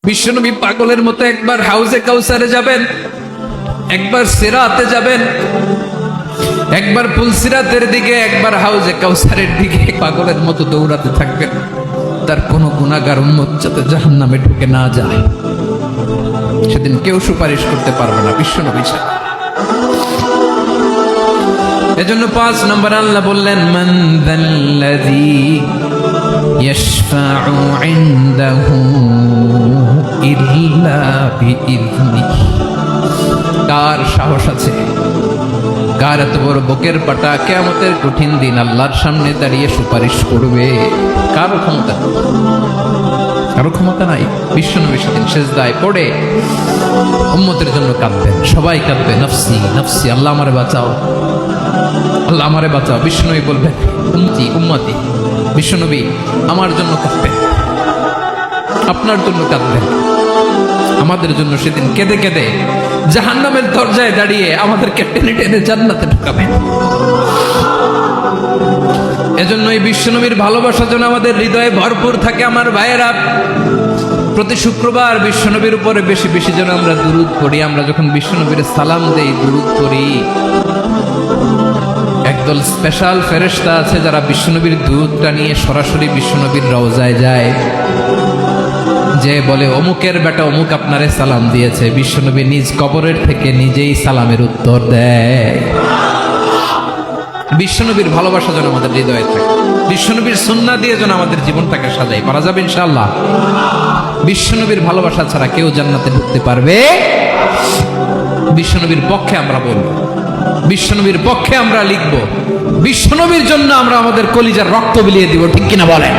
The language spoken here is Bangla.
বিশ্বনবী পাগলের মতো একবার হাউজে কাউসারে যাবেন, একবার সিরাতে যাবেন, একবার পুলসিরাতের দিকে, একবার হাউজে কাউসারের দিকে পাগলের মতো দৌড়াতে থাকবেন। তার কোনো গুনাহগার উম্মত যাতে জাহান্নামে ঢুকে না যায়, সেদিন কেউ সুপারিশ করতে পারবে না বিশ্বনবী ছাড়া। এজন্য 5 নম্বর আল্লাহ বললেন, মান যাল্লাযী ইয়াশফাউ ইনদাহু ইল্লা বিইযনিহি। কার সাহস আছে, কার এত বড় বুকের পাটা কিয়ামতের কঠিন দিন আল্লাহর সামনে দাঁড়িয়ে সুপারিশ করবে? কারো ক্ষমতা নেই, কারো ক্ষমতা নাই। বিশ্বনবী সেদিন সেজদায় পড়ে উম্মতের জন্য কাঁদবেন, সবাই কাঁদবে, নফসি নফসি, আল্লাহ আমারে বাঁচাও, আল্লাহ আমারে বাঁচাও। বিশ্বনবী বলবেন, উম্মতি উম্মতি। বিশ্বনবী আমার জন্য কাঁদবেন, আপনার জন্য কাঁদবেন, আমাদের জন্য সেদিন কেঁদে কেঁদে জাহান্নামের দরজায় দাঁড়িয়ে আমাদেরকে টেনে টেনে জান্নাতে ঢুকাবেন। এজন্যই বিশ্বনবীর ভালোবাসা যেন আমাদের হৃদয়ে ভরপুর থাকে। আমার ভাইয়েরা, প্রতি শুক্রবার বিশ্বনবীর উপরে বেশি বেশি যেন আমরা দুরূদ পড়ি। আমরা যখন বিশ্বনবীর সালাম দেই, দুরূদ পড়ি, একদল স্পেশাল ফেরেশতা আছে যারা বিশ্বনবীর দুরূদটা নিয়ে সরাসরি বিশ্বনবীর রওজায় যায়, যে বলে অমুকের বেটা অমুক আপনারে সালাম দিয়েছে। বিশ্বনবী নিজ কবরের থেকে নিজেই সালামের উত্তর দেয়। বিশ্বনবীর ভালোবাসা যেন আমাদের হৃদয়ে থাকে, বিশ্বনবীর সুন্নাহ দিয়ে যেন আমাদের জীবনটাকে সাজাই। পারা যাবে ইনশাআল্লাহ। বিশ্বনবীর ভালোবাসা ছাড়া কেউ জান্নাতে ঢুকতে পারবে? বিশ্বনবীর পক্ষে আমরা বলবো, বিশ্বনবীর পক্ষে আমরা লিখবো, বিশ্বনবীর জন্য আমরা আমাদের কলিজার রক্ত বিলিয়ে দিব, ঠিক কিনা বলেন?